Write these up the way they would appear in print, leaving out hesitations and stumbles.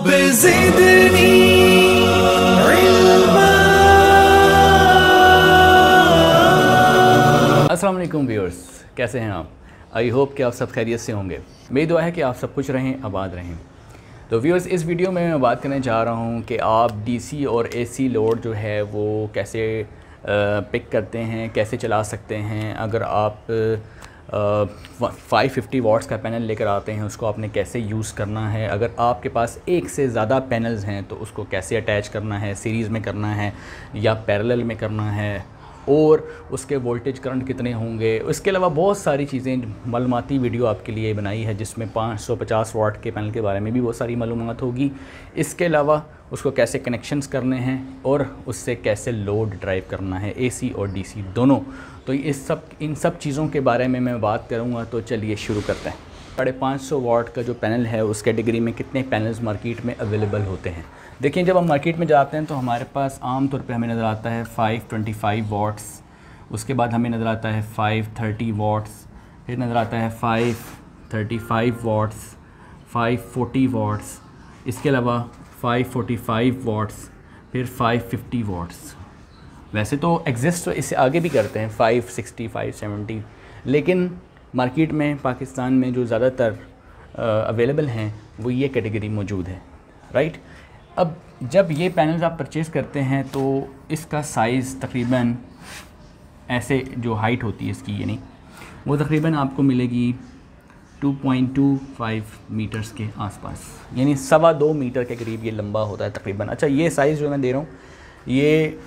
ज़िदनी इल्मा। अस्सलाम वालेकुम व्यूअर्स, कैसे हैं आप? आई होप कि आप सब खैरियत से होंगे। मेरी दुआ है कि आप सब कुछ रहें, आबाद रहें। तो व्यूअर्स, इस वीडियो में मैं बात करने जा रहा हूं कि आप डीसी और एसी लोड जो है वो कैसे पिक करते हैं, कैसे चला सकते हैं। अगर आप 550 वाट्स का पैनल लेकर आते हैं, उसको आपने कैसे यूज़ करना है। अगर आपके पास एक से ज़्यादा पैनल्स हैं तो उसको कैसे अटैच करना है, सीरीज़ में करना है या पैरेलल में करना है, और उसके वोल्टेज करंट कितने होंगे। इसके अलावा बहुत सारी चीज़ें मालूमाती वीडियो आपके लिए बनाई है, जिसमें 550 वाट के पैनल के बारे में भी बहुत सारी मालूमात होगी। इसके अलावा उसको कैसे कनेक्शंस करने हैं और उससे कैसे लोड ड्राइव करना है, एसी और डीसी दोनों। तो इन सब चीज़ों के बारे में मैं बात करूँगा। तो चलिए शुरू करते हैं। 550 वाट का जो पैनल है उस कैटेगरी में कितने पैनल्स मार्केट में अवेलेबल होते हैं। देखिए, जब हम मार्केट में जाते हैं तो हमारे पास आम तौर पे हमें नज़र आता है 525 वाट्स, उसके बाद हमें नज़र आता है 530 वाट्स, फिर नज़र आता है 535 वाट्स, 540 वाट्स, इसके अलावा 545 वाट्स, फिर 550 वाट्स। वैसे तो एग्जिस्ट इससे आगे भी करते हैं 560, 570, लेकिन मार्केट में पाकिस्तान में जो ज़्यादातर अवेलेबल हैं वो ये कैटेगरी मौजूद है, राइट। अब जब ये पैनल्स आप परचेज़ करते हैं तो इसका साइज़ तकरीबन ऐसे, जो हाइट होती है इसकी, यानी वो तकरीबन आपको मिलेगी 2.25 मीटर्स के आसपास, यानी 2.25 मीटर के करीब ये लंबा होता है तकरीबन। अच्छा, ये साइज़ जो मैं दे रहा हूँ, ये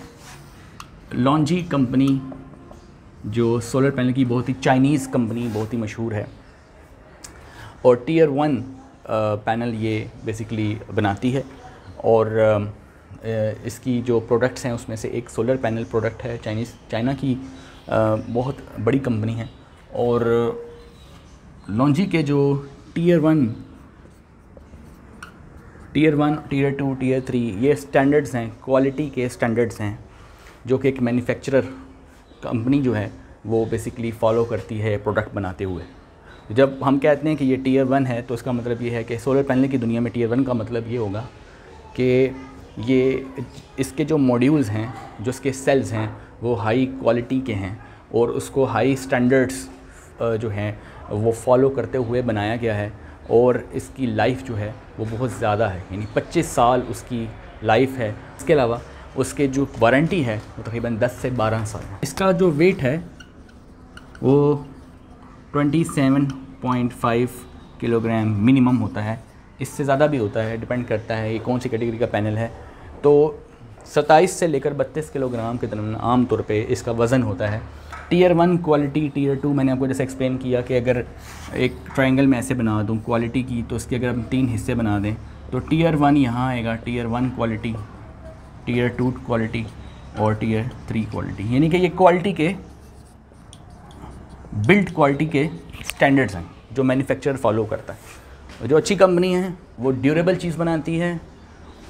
लॉन्जी कंपनी जो सोलर पैनल की बहुत ही चाइनीज़ कंपनी, बहुत ही मशहूर है, और टियर 1 पैनल ये बेसिकली बनाती है। और इसकी जो प्रोडक्ट्स हैं उसमें से एक सोलर पैनल प्रोडक्ट है, चाइना की बहुत बड़ी कंपनी है। और लॉन्जी के जो टियर 1, टियर 2, टियर 3 ये स्टैंडर्ड्स हैं, क्वालिटी के स्टैंडर्ड्स हैं, जो कि एक मैन्युफैक्चरर कंपनी जो है वो बेसिकली फ़ॉलो करती है प्रोडक्ट बनाते हुए। जब हम कहते हैं कि ये टियर 1 है तो इसका मतलब ये है कि सोलर पैनल की दुनिया में टियर 1 का मतलब ये होगा कि ये इसके जो मॉड्यूल्स हैं, जो इसके सेल्स हैं, वो हाई क्वालिटी के हैं और उसको हाई स्टैंडर्ड्स जो हैं वो फॉलो करते हुए बनाया गया है। और इसकी लाइफ जो है वो बहुत ज़्यादा है, यानी 25 साल उसकी लाइफ है। इसके अलावा उसके जो वारंटी है वो तकरीबन 10 से 12 साल है। इसका जो वेट है वो 27.5 किलोग्राम मिनिमम होता है, इससे ज़्यादा भी होता है, डिपेंड करता है ये कौन सी कैटेगरी का पैनल है। तो 27 से लेकर 32 किलोग्राम के दरमियान आम तौर पे इसका वज़न होता है। टियर 1 क्वालिटी, टियर 2 मैंने आपको जैसे एक्सप्लेन किया कि अगर एक ट्रायंगल में ऐसे बना दूँ क्वालिटी की, तो इसके अगर हम 3 हिस्से बना दें तो टियर 1 यहाँ आएगा, टियर 1 क्वालिटी, टियर 2 क्वालिटी और टियर 3 क्वालिटी। यानी कि ये क्वालिटी के, बिल्ड क्वालिटी के स्टैंडर्ड्स हैं जो मैन्युफैक्चरर फॉलो करता है। जो अच्छी कंपनी है वो ड्यूरेबल चीज़ बनाती है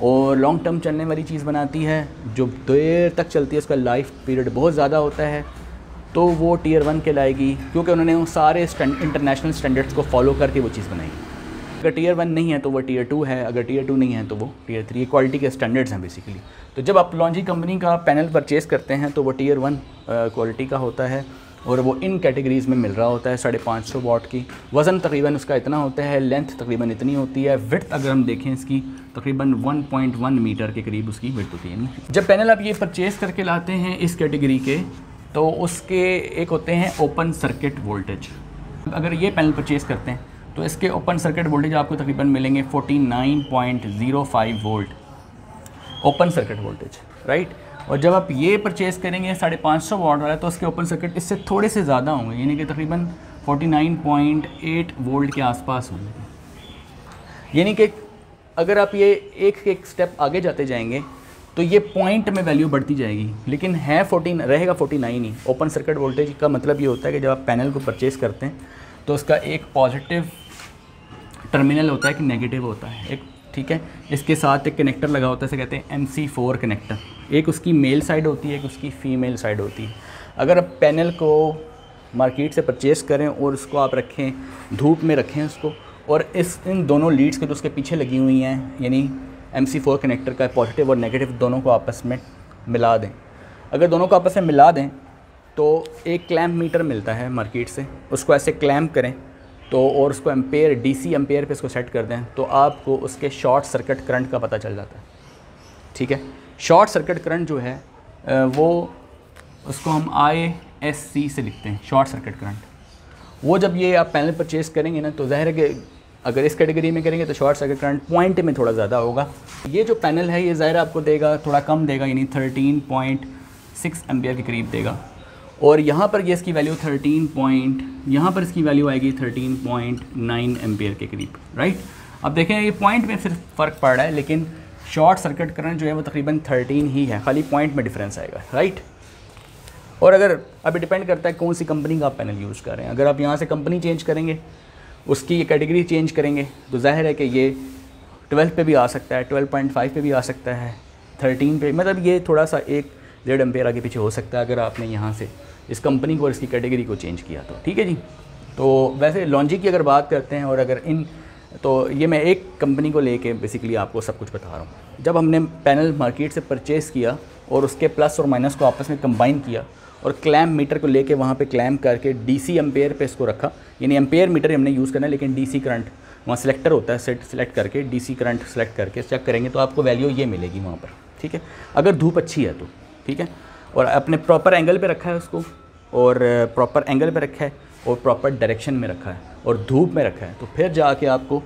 और लॉन्ग टर्म चलने वाली चीज़ बनाती है, जो देर तक चलती है, उसका लाइफ पीरियड बहुत ज़्यादा होता है, तो वो टियर 1 कहलाएगी, क्योंकि उन्होंने उन सारे इंटरनेशनल स्टैंडर्ड्स को फॉलो करके वो चीज़ बनाई। अगर टियर 1 नहीं है तो वो टियर 2 है, अगर टियर 2 नहीं है तो वो टियर 3। ये क्वालिटी के स्टैंडर्ड्स हैं बेसिकली। तो जब आप लॉन्जी कंपनी का पैनल परचेज़ करते हैं तो वो टियर 1 क्वालिटी का होता है और वो इन कैटेगरीज़ में मिल रहा होता है। 550 वाट की वज़न तकरीबन उसका इतना होता है, लेंथ तकरीबन इतनी होती है, विड्थ अगर हम देखें इसकी तकरीबन 1.1 मीटर के करीब उसकी विड्थ होती है। जब पैनल आप ये परचेज़ करके लाते हैं इस कैटेगरी के, तो उसके एक होते हैं ओपन सर्किट वोल्टेज। अगर ये पैनल परचेज़ करते हैं तो इसके ओपन सर्किट वोल्टेज आपको तकरीबन मिलेंगे 49.05 volt open circuit voltage, right. और जब आप ये परचेज़ करेंगे 550 वाट वाला, तो उसके ओपन सर्किट इससे थोड़े से ज़्यादा होंगे, यानी कि तकरीबन 49.8 वोल्ट के आसपास होंगे। यानी कि अगर आप ये एक स्टेप आगे जाते जाएंगे तो ये पॉइंट में वैल्यू बढ़ती जाएगी, लेकिन है 14 रहेगा 49 ही। ओपन सर्किट वोल्टेज का मतलब ये होता है कि जब आप पैनल को परचेज़ करते हैं तो उसका एक पॉजिटिव टर्मिनल होता है, कि नेगेटिव होता है एक, ठीक है। इसके साथ एक कनेक्टर लगा होता है, इसे कहते हैं MC4 कनेक्टर। एक उसकी मेल साइड होती है, एक उसकी फ़ीमेल साइड होती है। अगर आप पैनल को मार्केट से परचेज़ करें और उसको आप रखें, धूप में रखें उसको, और इन दोनों लीड्स के जो उसके पीछे लगी हुई हैं, यानी MC4 कनेक्टर का पॉजिटिव और नेगेटिव दोनों को आपस में मिला दें। अगर दोनों को आपस में मिला दें तो एक क्लैम्प मीटर मिलता है मार्केट से, उसको ऐसे क्लैम्प करें तो और उसको एम्पेयर DC एम्पेयर पे इसको सेट कर दें तो आपको उसके शॉर्ट सर्किट करंट का पता चल जाता है। ठीक है, शॉर्ट सर्किट करंट जो है वो उसको हम ISC से लिखते हैं, शॉर्ट सर्किट करंट। वो जब ये आप पैनल परचेज़ करेंगे ना तो ज़ाहिर है कि अगर इस कैटेगरी में करेंगे तो शॉर्ट सर्किट करंट पॉइंट में थोड़ा ज़्यादा होगा। ये जो पैनल है ये ज़ाहिर आपको देगा थोड़ा कम देगा, यानी 13.6 एम्पियर के करीब देगा। और यहाँ पर ये इसकी वैल्यू यहाँ पर इसकी वैल्यू आएगी 13.9 एम्पियर के करीब, राइट। अब देखें ये पॉइंट में सिर्फ फ़र्क पड़ रहा है, लेकिन शॉर्ट सर्किट करंट जो है वो तकरीबन 13 ही है, खाली पॉइंट में डिफरेंस आएगा, राइट। और अगर अभी डिपेंड करता है कौन सी कंपनी का आप पैनल यूज़ कर रहे हैं। अगर आप यहाँ से कंपनी चेंज करेंगे, उसकी कैटेगरी चेंज करेंगे तो जाहिर है कि ये 12 पे भी आ सकता है, 12.5 पे भी आ सकता है, 13 पे, मतलब ये थोड़ा सा 1-1.5 एम्पेयर आगे पीछे हो सकता है अगर आपने यहाँ से इस कंपनी को और इसकी कैटेगरी को चेंज किया तो। ठीक है जी। तो वैसे लॉन्जी की अगर बात करते हैं और अगर तो ये मैं एक कंपनी को लेके बेसिकली आपको सब कुछ बता रहा हूँ। जब हमने पैनल मार्केट से परचेज़ किया और उसके प्लस और माइनस को आपस में कंबाइन किया और क्लैम्प मीटर को लेके वहाँ पे क्लैम्प करके DC एम्पेयर पे इसको रखा, यानी एम्पेयर मीटर हमने यूज़ करना है लेकिन DC करंट वहाँ सिलेक्टर होता है, सेलेक्ट करके DC करंट सेलेक्ट करके चेक करेंगे तो आपको वैल्यू ये मिलेगी वहाँ पर। ठीक है, अगर धूप अच्छी है तो ठीक है, और अपने प्रॉपर एंगल पे रखा है उसको, और प्रॉपर एंगल पे रखा है और प्रॉपर डायरेक्शन में रखा है और धूप में रखा है तो फिर जाके आपको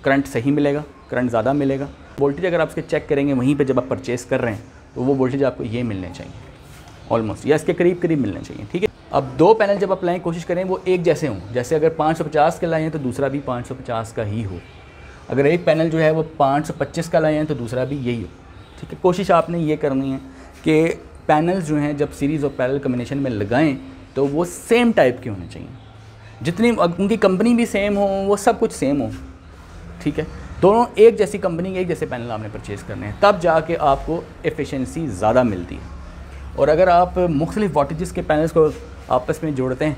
करंट सही मिलेगा, करंट ज़्यादा मिलेगा। वोल्टेज अगर आप इसके चेक करेंगे वहीं पे जब आप परचेज़ कर रहे हैं तो वो वोल्टेज आपको ये मिलने चाहिए ऑलमोस्ट, या इसके करीब करीब मिलने चाहिए। ठीक है, अब दो पैनल जब आप लाएँ कोशिश करें वो एक जैसे हों, जैसे अगर 550 का लाए हैं तो दूसरा भी 550 का ही हो। अगर एक पैनल जो है वो 525 का लाए हैं तो दूसरा भी यही हो। ठीक है, कोशिश आपने ये करनी है कि पैनल्स जो हैं जब सीरीज़ और पैरेलल कॉम्बिनेशन में लगाएं तो वो सेम टाइप के होने चाहिए, जितनी उनकी कंपनी भी सेम हो, वो सब कुछ सेम हो। ठीक है, दोनों एक जैसी कंपनी के एक जैसे पैनल आपने परचेज़ करने हैं, तब जाके आपको एफिशिएंसी ज़्यादा मिलती है। और अगर आप मुख्तलिफ वोल्टेजेस के पैनल्स को आपस में जोड़ते हैं,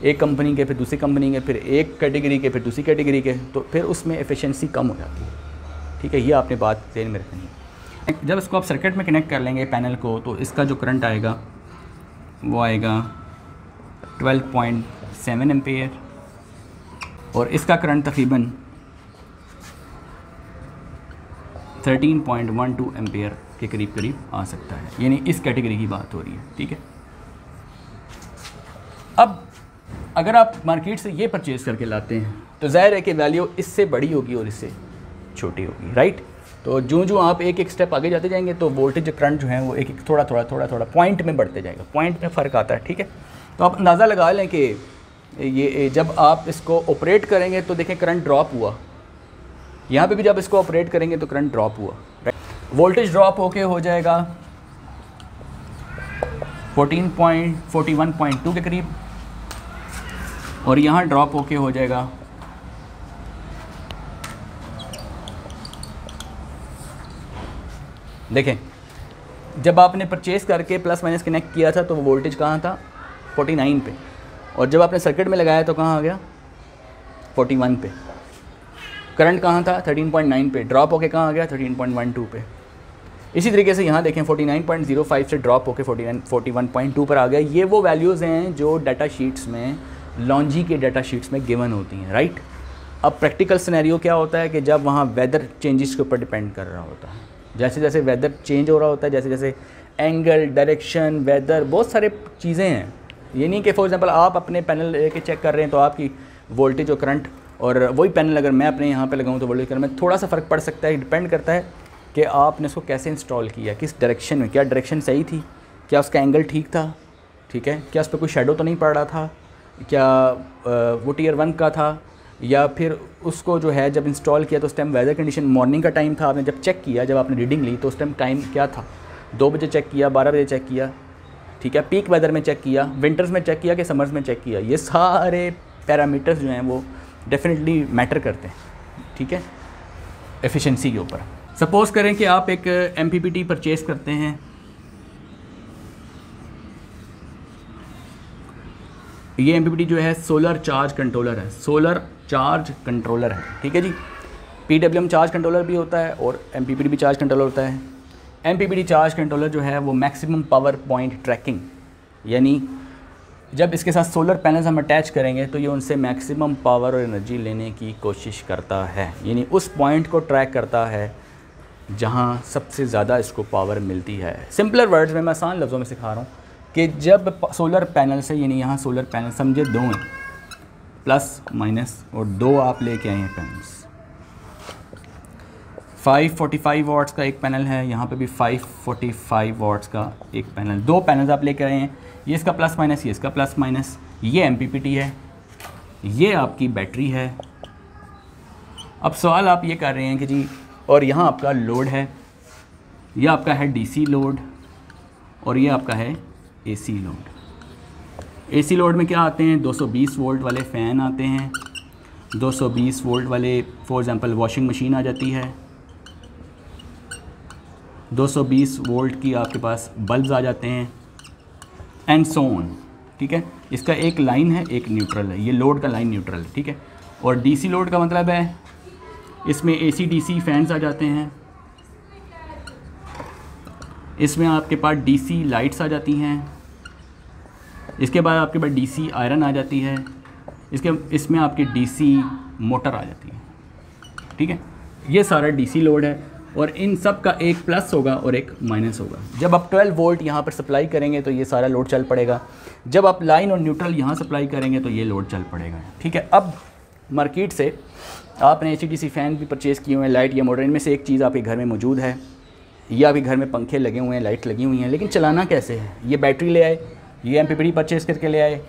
एक कंपनी के फिर दूसरी कंपनी के फिर एक कैटेगरी के फिर दूसरी कैटेगरी के, तो फिर उसमें एफिशिएंसी कम हो जाती है। ठीक है, ये आपने बात ध्यान में रखनी है। जब इसको आप सर्किट में कनेक्ट कर लेंगे पैनल को तो इसका जो करंट आएगा वो आएगा 12.7 एम्पेयर और इसका करंट तकरीबन 13.12 एम्पेयर के करीब करीब आ सकता है, यानी इस कैटेगरी की बात हो रही है। ठीक है, अब अगर आप मार्केट से ये परचेज़ करके लाते हैं तो ज़ाहिर है कि वैल्यू इससे बड़ी होगी और इससे छोटी होगी, राइट। तो जो आप एक एक स्टेप आगे जाते जाएंगे तो वोल्टेज करंट जो है वो एक एक थोड़ा थोड़ा पॉइंट में बढ़ते जाएगा, पॉइंट में फ़र्क आता है। ठीक है, तो आप अंदाज़ा लगा लें कि ये जब आप इसको ऑपरेट करेंगे तो देखें करंट ड्रॉप हुआ, यहाँ पे भी जब इसको ऑपरेट करेंगे तो करंट ड्रॉप हुआ, राइट। वोल्टेज ड्रॉप होके हो जाएगा 41.2 के करीब और यहाँ ड्रॉप होके हो जाएगा देखें जब आपने परचेज़ करके प्लस माइनस कनेक्ट किया था तो वो वोल्टेज कहाँ था 49 पे, और जब आपने सर्किट में लगाया तो कहाँ आ गया 41 पे। करंट कहाँ था 13.9 पे, ड्रॉप होके कहाँ आ गया 13.12 पे। इसी तरीके से यहाँ देखें 49.05 से ड्रॉप होके 41.2 पर आ गया। ये वो वैल्यूज़ हैं जो डाटा शीट्स में, लॉन्जी के डाटा शीट्स में गिवन होती हैं, राइट। अब प्रैक्टिकल सिनेरियो क्या होता है कि जब वहाँ वेदर चेंजेस के ऊपर डिपेंड कर रहा होता है, जैसे जैसे वेदर चेंज हो रहा होता है, जैसे जैसे एंगल, डायरेक्शन, वेदर, बहुत सारे चीज़ें हैं। ये नहीं कि फॉर एग्जांपल आप अपने पैनल लेके चेक कर रहे हैं तो आपकी वोल्टेज और करंट और वही पैनल अगर मैं अपने यहाँ पे लगाऊँ तो वोल्टेज करंट में थोड़ा सा फ़र्क पड़ सकता है। डिपेंड करता है कि आपने उसको कैसे इंस्टॉल किया, किस डायरेक्शन में, क्या डायरेक्शन सही थी, क्या उसका एंगल ठीक था, ठीक है, क्या उस पर कोई शेडो तो नहीं पड़ रहा था, क्या वो टियर 1 का था, या फिर उसको जो है जब इंस्टॉल किया तो उस टाइम वेदर कंडीशन मॉर्निंग का टाइम था, आपने जब चेक किया, जब आपने रीडिंग ली तो उस टाइम टाइम क्या था, 2 बजे चेक किया, 12 बजे चेक किया, ठीक है, पीक वेदर में चेक किया, विंटर्स में चेक किया कि समर्स में चेक किया। ये सारे पैरामीटर्स जो हैं वो डेफिनेटली मैटर करते हैं, ठीक है, एफिशिएंसी के ऊपर। सपोज़ करें कि आप एक MPPT परचेज़ करते हैं ये MPPT जो है सोलर चार्ज कंट्रोलर है, सोलर चार्ज कंट्रोलर है, ठीक है जी। PWM चार्ज कंट्रोलर भी होता है और MPPT भी चार्ज कंट्रोलर होता है। MPPT चार्ज कंट्रोलर जो है वो मैक्सिमम पावर पॉइंट ट्रैकिंग, यानी जब इसके साथ सोलर पैनल्स हम अटैच करेंगे तो ये उनसे मैक्सिमम पावर और एनर्जी लेने की कोशिश करता है, यानी उस पॉइंट को ट्रैक करता है जहाँ सबसे ज़्यादा इसको पावर मिलती है। सिंपलर वर्ड्स में, मैं आसान लफ्ज़ों में सिखा रहा हूँ कि जब सोलर पैनल से, यानी यहाँ सोलर पैनल समझे दो हैं, प्लस माइनस, और दो आप लेके आए हैं पैनल्स। 545 वाट्स का एक पैनल है, यहाँ पे भी 545 वाट्स का एक पैनल, दो पैनल्स आप लेके आए हैं, ये इसका प्लस माइनस, ये इसका प्लस माइनस, ये MPPT है, ये आपकी बैटरी है। अब सवाल आप ये कर रहे हैं कि जी, और यहाँ आपका लोड है, ये आपका है DC लोड और ये आपका है AC लोड। AC लोड में क्या आते हैं, 220 वोल्ट वाले फ़ैन आते हैं, 220 वोल्ट वाले फॉर एग्ज़ाम्पल वॉशिंग मशीन आ जाती है, 220 वोल्ट की आपके पास बल्ब्स आ जाते हैं, एंड सो ऑन, ठीक है। इसका एक लाइन है, एक न्यूट्रल है, ये लोड का लाइन न्यूट्रल है, ठीक है। और DC लोड का मतलब है इसमें AC DC फैंस आ जाते हैं, इसमें आपके पास DC लाइट्स आ जाती हैं, इसके बाद आपके पास DC आयरन आ जाती है, इसमें आपकी DC मोटर आ जाती है, ठीक है। ये सारा DC लोड है और इन सब का एक प्लस होगा और एक माइनस होगा। जब आप 12 वोल्ट यहाँ पर सप्लाई करेंगे तो ये सारा लोड चल पड़ेगा, जब आप लाइन और न्यूट्रल यहाँ सप्लाई करेंगे तो ये लोड चल पड़ेगा, ठीक है। अब मार्केट से आपने AC DC फ़ैन भी परचेज़ किए हुए हैं, लाइट या मोटर, इनमें से एक चीज़ आपके घर में मौजूद है, या आपके घर में पंखे लगे हुए हैं, लाइट लगी हुई हैं, लेकिन चलाना कैसे है। ये बैटरी ले आए, ये MPPT परचेज़ करके ले आए,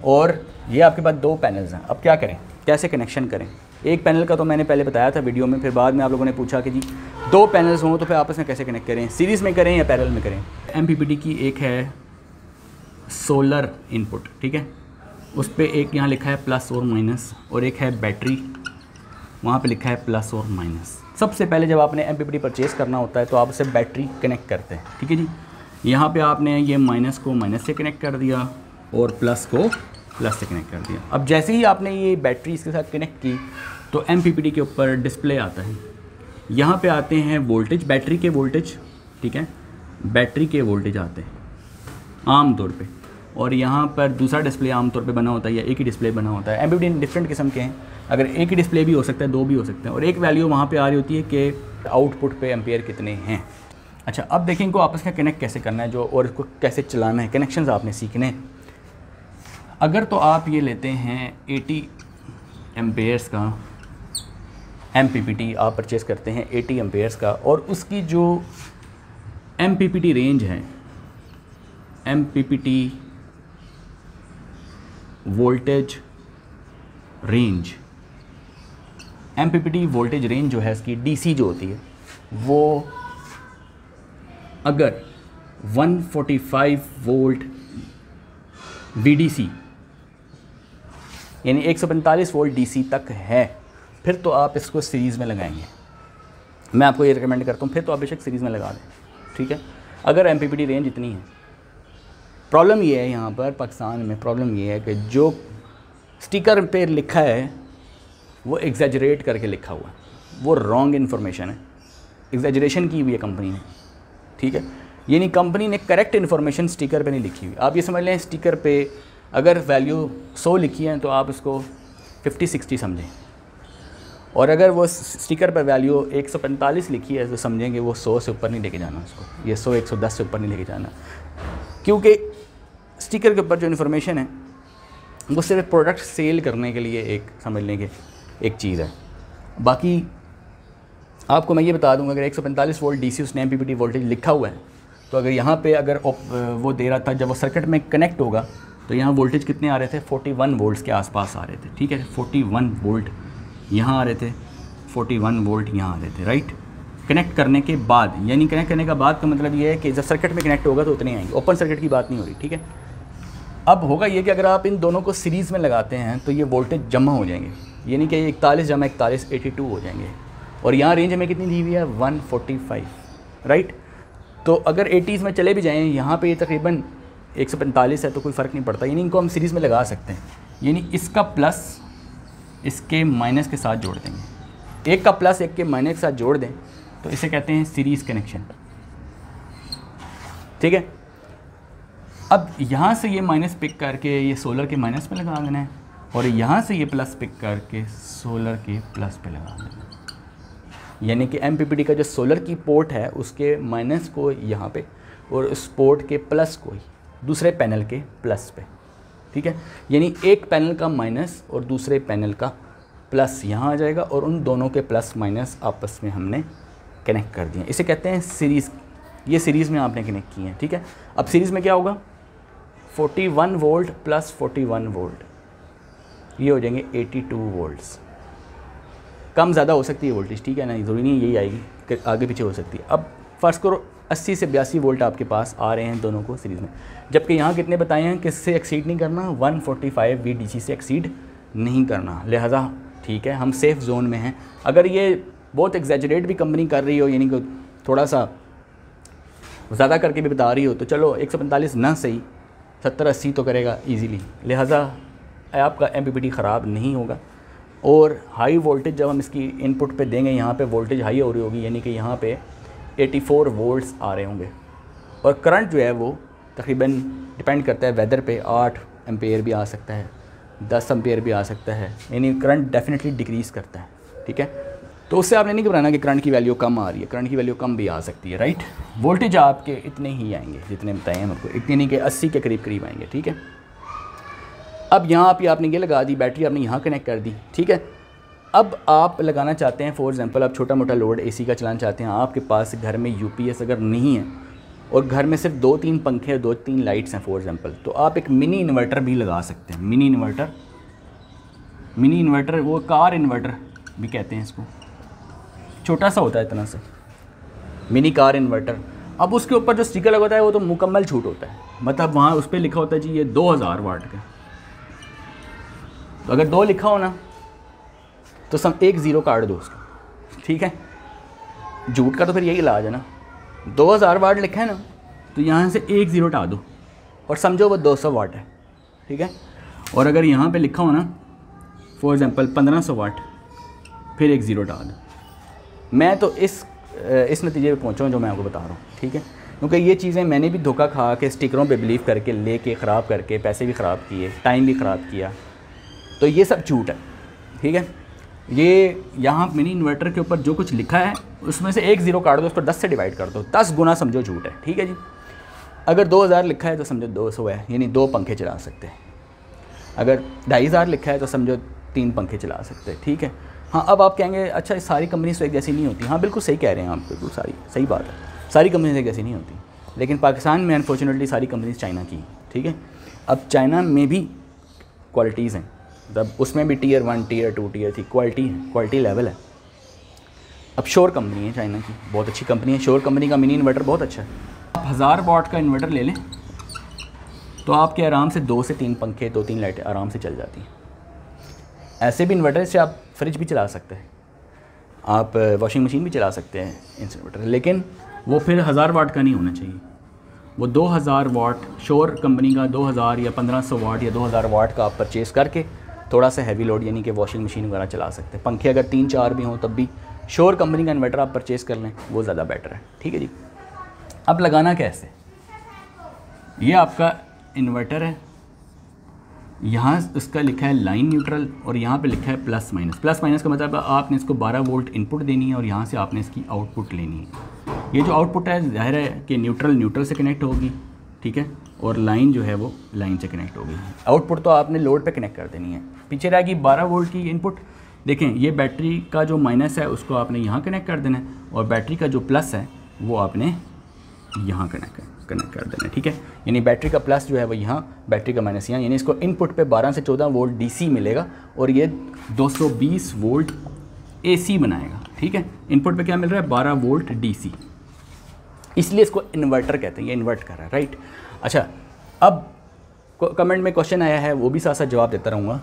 और ये आपके पास दो पैनल्स हैं। अब क्या करें, कैसे कनेक्शन करें। एक पैनल का तो मैंने पहले बताया था वीडियो में, फिर बाद में आप लोगों ने पूछा कि जी दो पैनल्स हों तो फिर आपस में कैसे कनेक्ट करें, सीरीज़ में करें या पैरेलल में करें। MPPT की एक है सोलर इनपुट, ठीक है, उस पर एक यहाँ लिखा है प्लस और माइनस, और एक है बैटरी, वहाँ पे लिखा है प्लस और माइनस। सबसे पहले जब आपने MPPT परचेज़ करना होता है तो आप उससे बैटरी कनेक्ट करते हैं, ठीक है जी। यहाँ पे आपने ये माइनस को माइनस से कनेक्ट कर दिया और प्लस को प्लस से कनेक्ट कर दिया। अब जैसे ही आपने ये बैटरी इसके साथ कनेक्ट की तो MPPT के ऊपर डिस्प्ले आता है, यहाँ पे आते हैं वोल्टेज, बैटरी के वोल्टेज, ठीक है, बैटरी के वोल्टेज आते हैं आम तौर पे, और यहाँ पर दूसरा डिस्प्ले आम तौर पे बना होता है या एक ही डिस्प्ले बना होता है। MPPT डिफरेंट किस्म के हैं, अगर एक ही डिस्प्ले भी हो सकता है, दो भी हो सकते हैं, और एक वैल्यू वहाँ पे आ रही होती है कि आउटपुट पे एम्पियर कितने हैं। अच्छा, अब देखें इनको आपस में कनेक्ट कैसे करना है जो, और इसको कैसे चलाना है, कनेक्शंस आपने सीखने हैं। अगर तो आप ये लेते हैं 80 एम्पेयर्स का MPPT आप परचेज़ करते हैं 80 एम्पेयर्स का, और उसकी जो MPPT रेंज है, MPPT voltage range, MPPT voltage range जो है इसकी DC जो होती है वो अगर 145 वोल्ट VDC यानी 145 वोल्ट DC तक है, फिर तो आप इसको सीरीज़ में लगाएंगे। मैं आपको ये रिकमेंड करता हूँ, फिर तो आप बेशक सीरीज़ में लगा दें, ठीक है। अगर MPPT रेंज इतनी है, प्रॉब्लम ये है यहाँ पर पाकिस्तान में, प्रॉब्लम ये है कि जो स्टिकर पे लिखा है वो एग्जैजरेट करके लिखा हुआ है, वो रॉन्ग इन्फॉर्मेशन है, एग्जैजरेशन की हुई है कंपनी ने, ठीक है। यानी कंपनी ने करेक्ट इन्फॉर्मेशन स्टिकर पे नहीं लिखी हुई। आप ये समझ लें स्टिकर पे अगर वैल्यू 100 लिखी है तो आप उसको 50-60 समझें, और अगर वो स्टिकर पर वैल्यू 145 लिखी है तो समझेंगे वो 100 से ऊपर नहीं लेके जाना उसको, ये 100-110 से ऊपर नहीं लेके जाना, क्योंकि स्टिकर के ऊपर जो इन्फॉर्मेशन है वो सिर्फ प्रोडक्ट सेल करने के लिए एक समझ लेंगे एक चीज़ है। बाकी आपको मैं ये बता दूंगा, अगर 145 वोल्ट DC उसने MPPT वोल्टेज लिखा हुआ है तो अगर यहाँ पे अगर वो दे रहा था, जब वो सर्किट में कनेक्ट होगा तो यहाँ वोल्टेज कितने आ रहे थे, 41 वोल्ट्स के आसपास आ रहे थे, ठीक है। 41 वोल्ट यहाँ आ रहे थे, 41 वोल्ट यहाँ आ रहे थे, राइट। कनेक्ट करने के बाद, यानी कनेक्ट करने का बाद का मतलब ये है कि जब सर्किट में कनेक्ट होगा तो उतने आएंगे, ओपन सर्किट की बात नहीं हो रही, ठीक है। अब होगा ये कि अगर आप इन दोनों को सीरीज़ में लगाते हैं तो ये वोल्टेज जमा हो जाएंगे, यानी कि 41 जमा 41 82 हो जाएंगे, और यहाँ रेंज में कितनी दी हुई है 145, राइट। तो अगर 80s में चले भी जाएँ, यहाँ पे ये तकरीबन 145 है तो कोई फ़र्क नहीं पड़ता, यानी इनको हम सीरीज़ में लगा सकते हैं। यानी इसका प्लस इसके माइनस के साथ जोड़ देंगे, एक का प्लस एक के माइनस के साथ जोड़ दें तो इसे कहते हैं सीरीज़ कनेक्शन। ठीक है, अब यहाँ से ये माइनस पिक करके ये सोलर के माइनस पे लगा देना है और यहाँ से ये प्लस पिक करके सोलर के प्लस पे लगा देना है। यानी कि MPPT का जो सोलर की पोर्ट है उसके माइनस को यहाँ पे और उस पोर्ट के प्लस को दूसरे पैनल के प्लस पे। ठीक है, यानी एक पैनल का माइनस और दूसरे पैनल का प्लस यहाँ आ जाएगा और उन दोनों के प्लस माइनस आपस में हमने कनेक्ट कर दिए। इसे कहते हैं सीरीज़। ये सीरीज़ में आपने कनेक्ट किए हैं। ठीक है, अब सीरीज़ में क्या होगा, 41 वोल्ट प्लस 41 वोल्ट, ये हो जाएंगे 82 वोल्ट्स। कम ज़्यादा हो सकती है वोल्टेज, ठीक है ना, ज़रूरी नहीं यही आएगी, आगे पीछे हो सकती है। अब फ़र्ज़ करो 80 से 82 वोल्ट आपके पास आ रहे हैं दोनों को सीरीज़ में, जबकि यहाँ कितने बताए हैं, किससे एक्सीड नहीं करना, 145 VDC से एक्सीड नहीं करना, लिहाजा ठीक है हम सेफ़ जोन में हैं। अगर ये बहुत एग्जैजरेट भी कंपनी कर रही हो, यानी कि थोड़ा सा ज़्यादा करके भी बता रही हो, तो चलो 145 ना सही 70-80 तो करेगा इजीली, लिहाजा आपका MPPT ख़राब नहीं होगा। और हाई वोल्टेज जब हम इसकी इनपुट पे देंगे, यहाँ पे वोल्टेज हाई हो रही होगी, यानी कि यहाँ पे 84 वोल्ट्स आ रहे होंगे और करंट जो है वो तकरीबन डिपेंड करता है वेदर पे, 8 एम्पेयर भी आ सकता है, 10 एम्पेयर भी आ सकता है, यानी करंट डेफिनेटली डिक्रीज़ करता है। ठीक है, तो उससे आपने नहीं घबराना कि करंट की वैल्यू कम आ रही है, करंट की वैल्यू कम भी आ सकती है, राइट। वोल्टेज आपके इतने ही आएंगे जितने बताए हैं आपको, इतने नहीं कि 80 के करीब आएंगे। ठीक है, अब यहाँ पे आपने ये लगा दी, बैटरी आपने यहाँ कनेक्ट कर दी। ठीक है, अब आप लगाना चाहते हैं, फॉर एग्जांपल आप छोटा मोटा लोड AC का चलाना चाहते हैं, आपके पास घर में UPS अगर नहीं है और घर में सिर्फ 2-3 पंखे 2-3 लाइट्स हैं फॉर एग्जांपल, तो आप एक मिनी इन्वर्टर भी लगा सकते हैं। मिनी इन्वर्टर वो कार इन्वर्टर भी कहते हैं इसको, छोटा सा होता है इतना सा, मिनी कार इन्वर्टर। अब उसके ऊपर जो स्टिकर लगा होता है वो तो मुकम्मल छूट होता है, मतलब वहाँ उस पर लिखा होता है जी ये 2000 वाट का, तो अगर 2 लिखा हो ना तो सम 1 0 काट दो उसको। ठीक है, झूठ का तो फिर यही इलाज है ना, 2000 वाट लिखा है ना तो यहाँ से 1 0 हटा दो और समझो वो 200 वाट है। ठीक है, और अगर यहाँ पे लिखा हो ना फॉर एग्जांपल 1500 वाट, फिर 1 0 हटा दो। मैं तो इस नतीजे पे पहुँचा हूँ जो मैं आपको बता रहा हूँ। ठीक है, क्योंकि ये चीज़ें मैंने भी धोखा खा के स्टिकरों पे बिलीव करके लेके ख़राब करके पैसे भी ख़राब किए, टाइम भी ख़राब किया, तो ये सब झूठ है। ठीक है, ये यहाँ मिनी इन्वर्टर के ऊपर जो कुछ लिखा है उसमें से 1 0 काट दो, उसको 10 से डिवाइड कर दो, 10 गुना समझो झूठ है। ठीक है जी, अगर 2000 लिखा है तो समझो 200 है, यानी 2 पंखे चला सकते हैं। अगर 2500 लिखा है तो समझो 3 पंखे चला सकते हैं। ठीक है, हाँ अब आप कहेंगे अच्छा सारी कंपनीज तो एक जैसी नहीं होती। हाँ बिल्कुल सही कह रहे हैं आप, बिल्कुल सही बात है, सारी कंपनीज एक जैसी नहीं होती, लेकिन पाकिस्तान में अनफॉर्चुनेटली सारी कंपनीज चाइना की। ठीक है, अब चाइना में भी क्वालिटीज़ हैं, तब उसमें भी Tier 1 Tier 2 Tier 3 क्वालिटी है, क्वालिटी लेवल है। अब शोर कंपनी है चाइना की, बहुत अच्छी कंपनी है, शोर कंपनी का मिनी इन्वर्टर बहुत अच्छा है। आप 1000 वाट का इन्वर्टर ले लें तो आपके आराम से 2 से 3 पंखे 2-3 लाइटें आराम से चल जाती हैं। ऐसे भी इन्वर्टर से आप फ्रिज भी चला सकते हैं, आप वॉशिंग मशीन भी चला सकते हैं इन्वर्टर, लेकिन वो फिर 1000 वाट का नहीं होना चाहिए, वो 2000 वाट शोर कंपनी का 2000 या 1500 वाट या 2000 वाट का आप परचेज़ करके थोड़ा सा हैवी लोड यानी कि वॉशिंग मशीन वगैरह चला सकते हैं। पंखे अगर 3-4 भी हों तब भी शोर कंपनी का इन्वर्टर आप परचेज़ कर लें, वो ज़्यादा बेटर है। ठीक है जी, अब लगाना कैसे, ये आपका इन्वर्टर है, यहाँ इसका लिखा है लाइन न्यूट्रल और यहाँ पे लिखा है प्लस माइनस। प्लस माइनस का मतलब आपने इसको 12 वोल्ट इनपुट देनी है और यहाँ से आपने इसकी आउटपुट लेनी है। ये जो आउटपुट है जाहिर है कि न्यूट्रल से कनेक्ट होगी। ठीक है, और लाइन जो है वो लाइन से कनेक्ट होगी। आउटपुट तो आपने लोड पे कनेक्ट कर देनी है। पीछे रहेगी 12 वोल्ट की इनपुट। देखें ये बैटरी का जो माइनस है उसको आपने यहाँ कनेक्ट कर देना है और बैटरी का जो प्लस है वो आपने यहाँ कनेक्ट कर देना है। ठीक है, यानी बैटरी का प्लस जो है वो यहाँ, बैटरी का माइनस यहाँ, यानी इसको इनपुट पे 12 से 14 वोल्ट DC मिलेगा और ये 220 वोल्ट AC बनाएगा। ठीक है, इनपुट पे क्या मिल रहा है, 12 वोल्ट DC, इसलिए इसको इन्वर्टर कहते हैं, ये इन्वर्ट कर रहा है, राइट। अच्छा, अब कमेंट में क्वेश्चन आया है, वो भी साथ साथ जवाब देता रहूँगा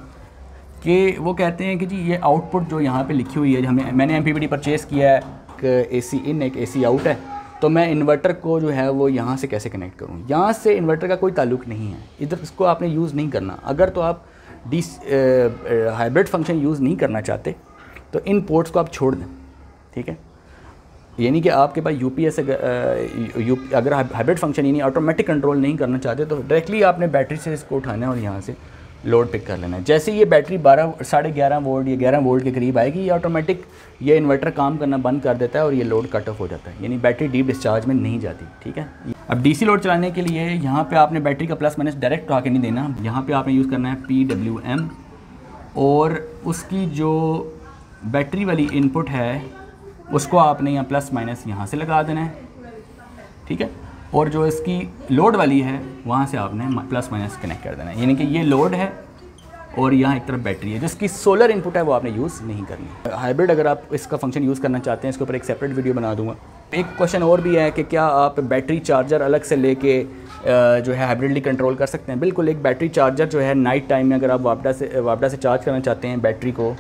कि वो कहते हैं कि जी ये आउटपुट जो यहाँ पे लिखी हुई है, मैंने MPPT परचेज़ किया है, एक AC इन एक AC आउट है, तो मैं इन्वर्टर को जो है वो यहाँ से कैसे कनेक्ट करूँ? यहाँ से इन्वर्टर का कोई ताल्लुक नहीं है, इधर इसको आपने यूज़ नहीं करना। अगर तो आप हाइब्रिड फंक्शन यूज़ नहीं करना चाहते तो इन पोर्ट्स को आप छोड़ दें, ठीक है। यानी कि आपके पास यूपीएस अगर हाइब्रिड फंक्शन यानी ऑटोमेटिक कंट्रोल नहीं करना चाहते तो डायरेक्टली आपने बैटरी से इसको उठाना है और यहाँ से लोड पिक कर लेना है। जैसे ये बैटरी 11.5 वोल्ट या 11 वोल्ट के करीब आएगी, ये ऑटोमेटिक ये इन्वर्टर काम करना बंद कर देता है और ये लोड कट ऑफ हो जाता है, यानी बैटरी डीप डिस्चार्ज में नहीं जाती, ठीक है। अब डीसी लोड चलाने के लिए यहाँ पे आपने बैटरी का प्लस माइनस डायरेक्ट उठा के नहीं देना, यहाँ पे आपने यूज़ करना है PWM और उसकी जो बैटरी वाली इनपुट है उसको आपने यहाँ प्लस माइनस यहाँ से लगा देना है, ठीक है। और जो इसकी लोड वाली है वहाँ से आपने प्लस माइनस कनेक्ट कर देना है, यानी कि ये लोड है और यहाँ एक तरफ बैटरी है। जिसकी सोलर इनपुट है वो आपने यूज़ नहीं करनी। हाइब्रिड अगर आप इसका फंक्शन यूज़ करना चाहते हैं, इसके ऊपर एक सेपरेट वीडियो बना दूंगा। एक क्वेश्चन और भी है कि क्या आप बैटरी चार्जर अलग से लेके जो है हाइब्रिडली कंट्रोल कर सकते हैं? बिल्कुल, एक बैटरी चार्जर जो है नाइट टाइम में अगर आप वापडा से चार्ज करना चाहते हैं बैटरी को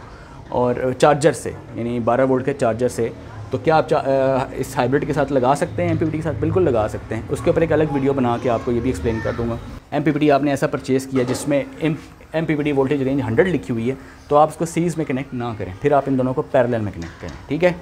और चार्जर से यानी 12 वोल्ट के चार्जर से, तो क्या आप इस हाइब्रिड के साथ लगा सकते हैं, MPPT के साथ? बिल्कुल लगा सकते हैं। उसके ऊपर एक अलग वीडियो बना के आपको ये भी एक्सप्लेन कर दूंगा। MPPT आपने ऐसा परचेज़ किया जिसमें MPPT वोल्टेज रेंज 100 लिखी हुई है, तो आप उसको सीरीज़ में कनेक्ट ना करें, फिर आप इन दोनों को पैरेलल में कनेक्ट करें, ठीक है।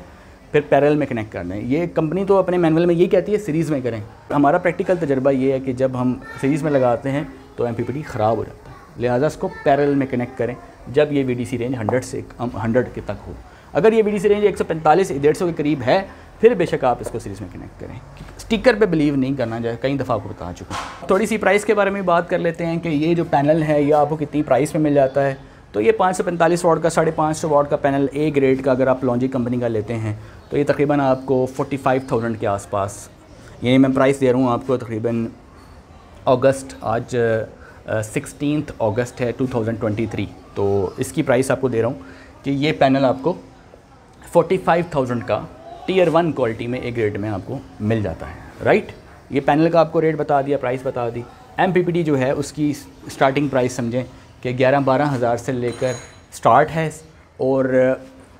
फिर पैरेलल में कनेक्ट कर दें। ये कंपनी तो अपने मैनुअल में ये कहती है सीरीज़ में करें। हमारा प्रैक्टिकल तजर्बा ये है कि जब हम सीरीज़ में लगाते हैं तो MPPT ख़राब हो जाता है, लिहाजा इसको पैरेलल में कनेक्ट करें जब ये VDC रेंज 100 के तक हो। अगर ये VDC रेंज 145-150 के करीब है फिर बेशक आप इसको सीरीज़ में कनेक्ट करें। स्टिकर पे बिलीव नहीं करना, जाए कई दफ़ा आपको बता चुका हूँ। थोड़ी सी प्राइस के बारे में बात कर लेते हैं कि ये जो पैनल है ये आपको कितनी प्राइस में मिल जाता है। तो ये 545 वाट का 550 वाट का पैनल A ग्रेड का अगर आप लॉन्जी कंपनी का लेते हैं तो ये तकरीबन आपको 45,000 के आसपास, यानी मैं प्राइस दे रहा हूँ आपको तकरीबन अगस्त, आज 16 अगस्त है 2023, तो इसकी प्राइस आपको दे रहा हूँ कि ये पैनल आपको 45,000 का टियर 1 क्वालिटी में A ग्रेड में आपको मिल जाता है, राइट। ये पैनल का आपको रेट बता दिया, प्राइस बता दी। MPPT जो है उसकी स्टार्टिंग प्राइस समझें कि 11-12 हज़ार से लेकर स्टार्ट है और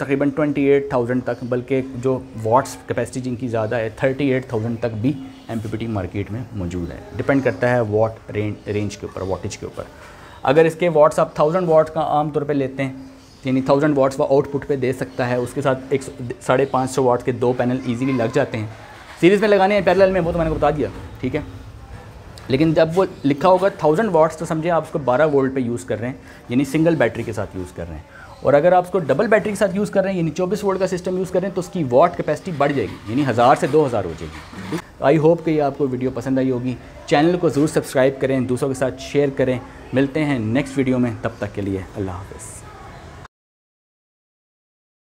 तकरीबन 28,000 तक, बल्कि जो वाट्स कैपेसिटी जिनकी ज़्यादा है 38,000 तक भी MPPT मार्केट में मौजूद है। डिपेंड करता है वाट रेंज के ऊपर, वाटेज के ऊपर। अगर इसके वाट्स आप 1000 वाट्स का आम तौर पे लेते हैं, यानी 1000 वाट्स वो आउटपुट पे दे सकता है, उसके साथ 550 वाट्स के 2 पैनल ईजीली लग जाते हैं। सीरीज़ में लगाने हैं पैरेलल में, वो तो मैंने बता दिया, ठीक है। लेकिन जब वो लिखा होगा 1000 वाट्स तो समझे आप उसको 12 वोल्ट पे यूज़ कर रहे हैं, यानी सिंगल बैटरी के साथ यूज़ कर रहे हैं। और अगर आप उसको डबल बैटरी के साथ यूज़ कर रहे हैं यानी 24 वोल्ट का सिस्टम यूज़ कर रहे हैं तो उसकी वाट कैपेसिटी बढ़ जाएगी, यानी 1000 से 2000 हो जाएगी। आई होप कि ये आपको वीडियो पसंद आई होगी। चैनल को ज़रूर सब्सक्राइब करें, दूसरों के साथ शेयर करें। मिलते हैं नेक्स्ट वीडियो में, तब तक के लिए अल्लाह हाफ़िज़।